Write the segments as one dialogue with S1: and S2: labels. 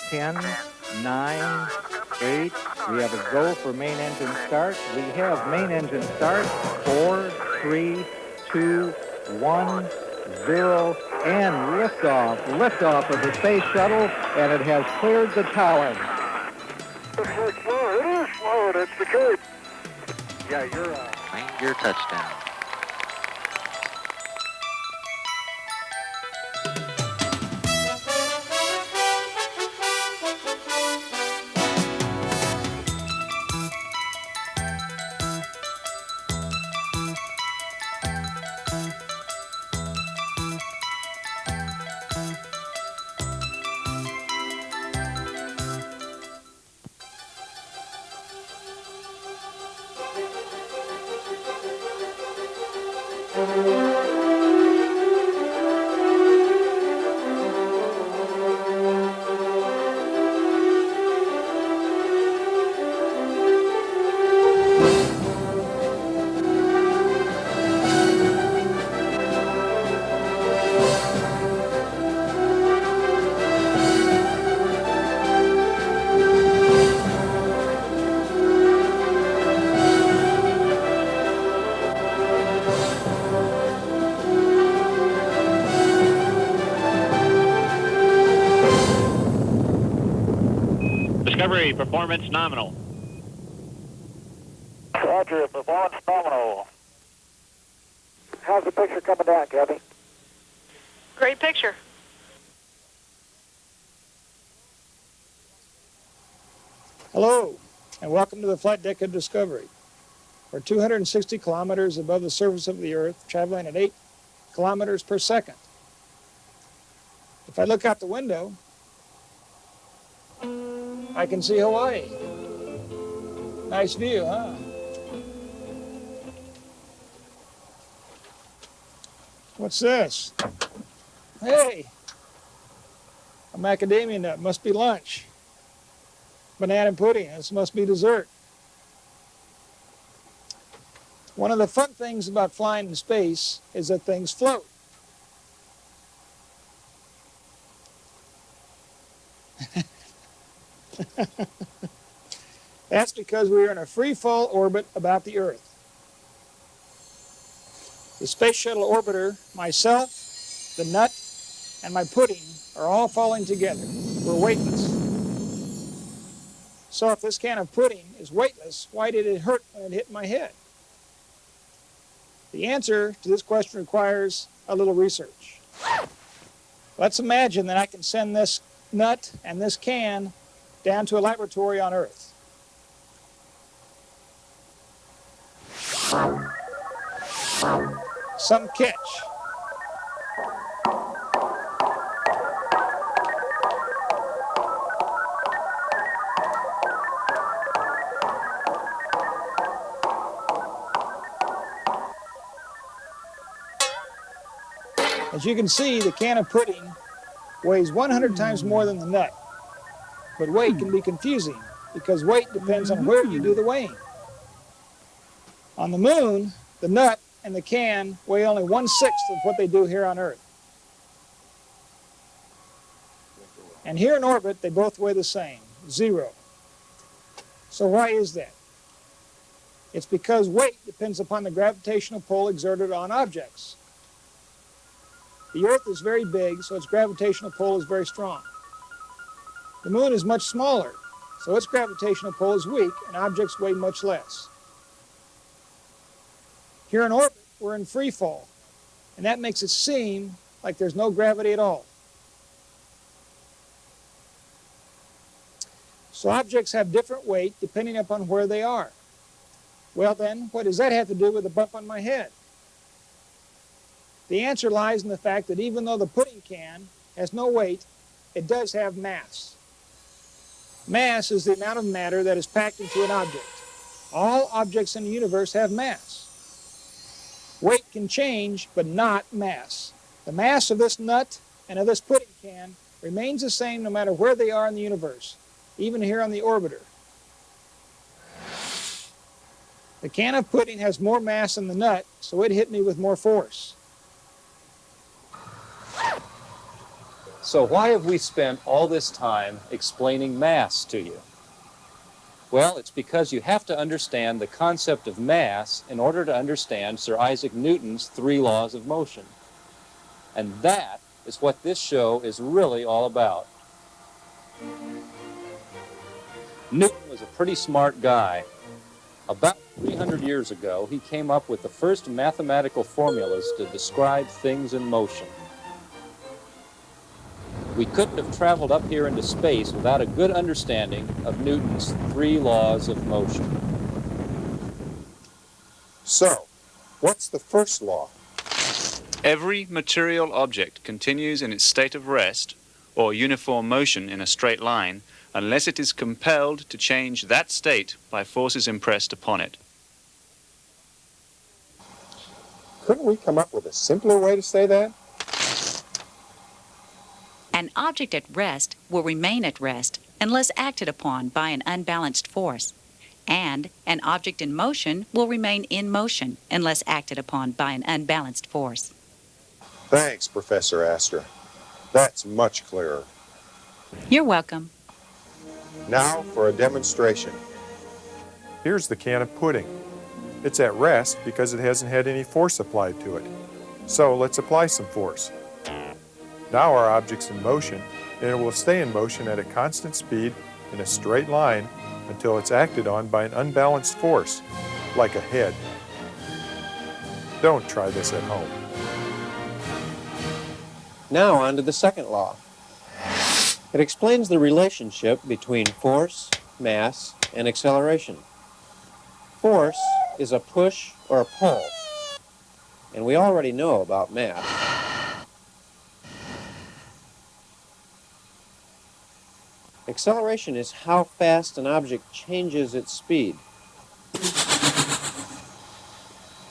S1: 10, 9, 8. We have a go for main engine start. We have main engine start. 4, 3, 2, 1, 0, and liftoff. Liftoff of the space shuttle, and it has cleared the tower.
S2: Looks like slow. It is slow. That's the case.
S3: Yeah, you're find your touchdown.
S4: Discovery, performance nominal.
S2: Roger, performance nominal. How's the picture coming down, Kathy?
S5: Great picture.
S6: Hello, and welcome to the flight deck of Discovery. We're 260 kilometers above the surface of the Earth, traveling at 8 kilometers per second. If I look out the window, I can see Hawaii. Nice view, huh? What's this? Hey, a macadamia nut. Must be lunch. Banana pudding. This must be dessert. One of the fun things about flying in space is that things float. That's because we are in a free fall orbit about the Earth. The Space Shuttle orbiter, myself, the nut, and my pudding are all falling together. We're weightless. So if this can of pudding is weightless, why did it hurt when it hit my head? The answer to this question requires a little research. Let's imagine that I can send this nut and this can down to a laboratory on Earth. Some catch. As you can see, the can of pudding weighs 100 times more than the nut. But weight can be confusing because weight depends on where you do the weighing. On the moon, the nut and the can weigh only 1/6 of what they do here on Earth. And here in orbit, they both weigh the same, 0. So why is that? It's because weight depends upon the gravitational pull exerted on objects. The Earth is very big, so its gravitational pull is very strong. The moon is much smaller, so its gravitational pull is weak and objects weigh much less. Here in orbit, we're in free fall, and that makes it seem like there's no gravity at all. So objects have different weight depending upon where they are. Well then, what does that have to do with the bump on my head? The answer lies in the fact that even though the pudding can has no weight, it does have mass. Mass is the amount of matter that is packed into an object. All objects in the universe have mass. Weight can change, but not mass. The mass of this nut and of this pudding can remains the same no matter where they are in the universe, even here on the orbiter. The can of pudding has more mass than the nut, so it hit me with more force.
S7: So why have we spent all this time explaining mass to you? Well, it's because you have to understand the concept of mass in order to understand Sir Isaac Newton's 3 laws of motion. And that is what this show is really all about. Newton was a pretty smart guy. About 300 years ago, he came up with the first mathematical formulas to describe things in motion. We couldn't have traveled up here into space without a good understanding of Newton's 3 laws of motion.
S8: So, what's the first law?
S9: Every material object continues in its state of rest or uniform motion in a straight line unless it is compelled to change that state by forces impressed upon it.
S8: Couldn't we come up with a simpler way to say that?
S10: An object at rest will remain at rest unless acted upon by an unbalanced force, and an object in motion will remain in motion unless acted upon by an unbalanced force.
S8: Thanks, Professor Astor. That's much clearer.
S10: You're welcome.
S8: Now for a demonstration.
S11: Here's the can of pudding. It's at rest because it hasn't had any force applied to it. So let's apply some force. Now our object's in motion, and it will stay in motion at a constant speed in a straight line until it's acted on by an unbalanced force, like a head. Don't try this at home.
S12: Now on to the second law. It explains the relationship between force, mass, and acceleration. Force is a push or a pull, and we already know about mass. Acceleration is how fast an object changes its speed.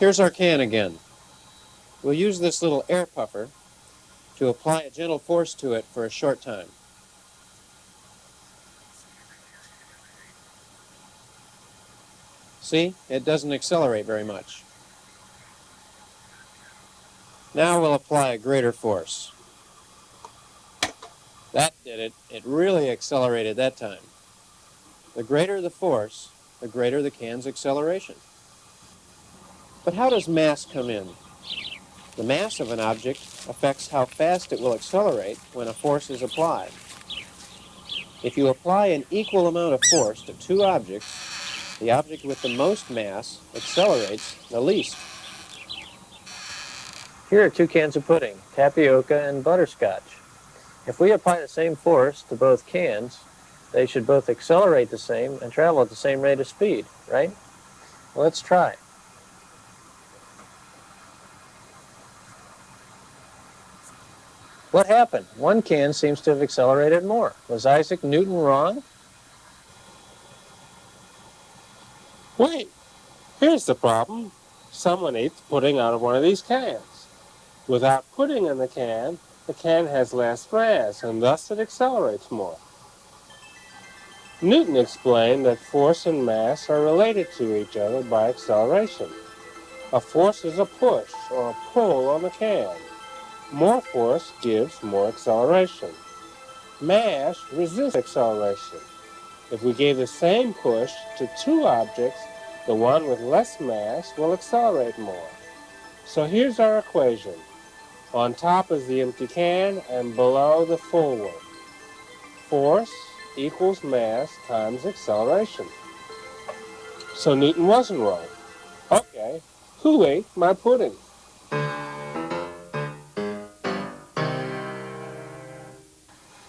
S12: Here's our can again. We'll use this little air puffer to apply a gentle force to it for a short time. See, it doesn't accelerate very much. Now we'll apply a greater force. That did it. It really accelerated that time. The greater the force, the greater the can's acceleration. But how does mass come in? The mass of an object affects how fast it will accelerate when a force is applied. If you apply an equal amount of force to 2 objects, the object with the most mass accelerates the least.
S13: Here are 2 cans of pudding, tapioca and butterscotch. If we apply the same force to both cans, they should both accelerate the same and travel at the same rate of speed, right? Well, let's try. What happened? One can seems to have accelerated more. Was Isaac Newton wrong?
S14: Wait, here's the problem. Someone ate the pudding out of one of these cans. Without pudding in the can has less mass, and thus it accelerates more. Newton explained that force and mass are related to each other by acceleration. A force is a push or a pull on the can. More force gives more acceleration. Mass resists acceleration. If we gave the same push to 2 objects, the one with less mass will accelerate more. So here's our equation. On top is the empty can, and below the full one. Force equals mass times acceleration. So Newton wasn't wrong. Okay, who ate my pudding?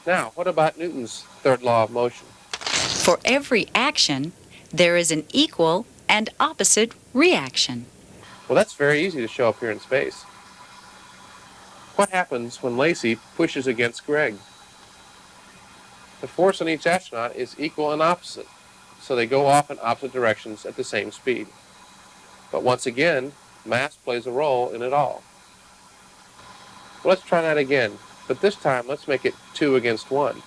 S12: Now, what about Newton's 3rd law of motion?
S10: For every action, there is an equal and opposite reaction.
S12: Well, that's very easy to show up here in space. What happens when Lacey pushes against Greg? The force on each astronaut is equal and opposite, so they go off in opposite directions at the same speed. But once again, mass plays a role in it all. Well, let's try that again, but this time let's make it 2 against 1.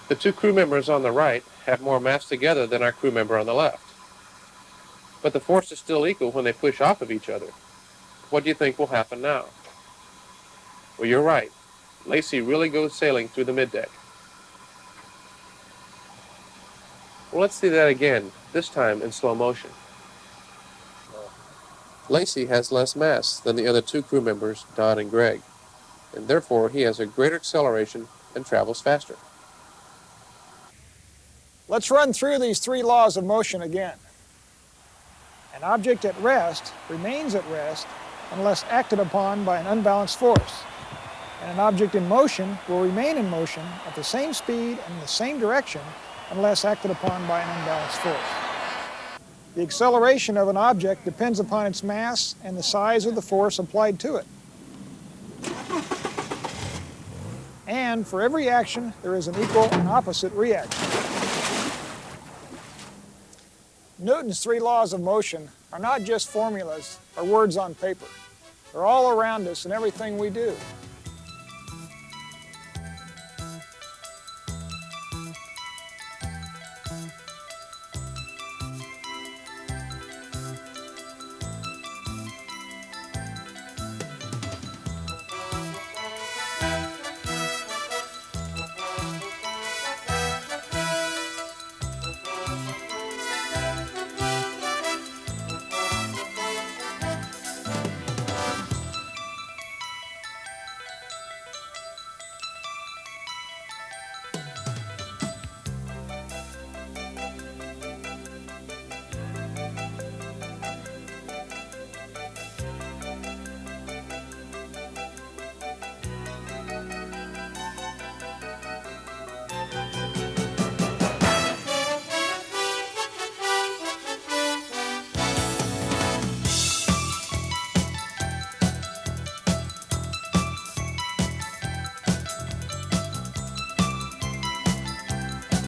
S12: The 2 crew members on the right have more mass together than our crew member on the left. But the force is still equal when they push off of each other. What do you think will happen now? Well, you're right. Lacey really goes sailing through the middeck. Well, let's see that again, this time in slow motion. Lacey has less mass than the other two crew members, Don and Greg, and therefore he has a greater acceleration and travels faster.
S6: Let's run through these three laws of motion again. An object at rest remains at rest unless acted upon by an unbalanced force. And an object in motion will remain in motion at the same speed and in the same direction unless acted upon by an unbalanced force. The acceleration of an object depends upon its mass and the size of the force applied to it. And for every action, there is an equal and opposite reaction. Newton's three laws of motion are not just formulas or words on paper. They're all around us in everything we do.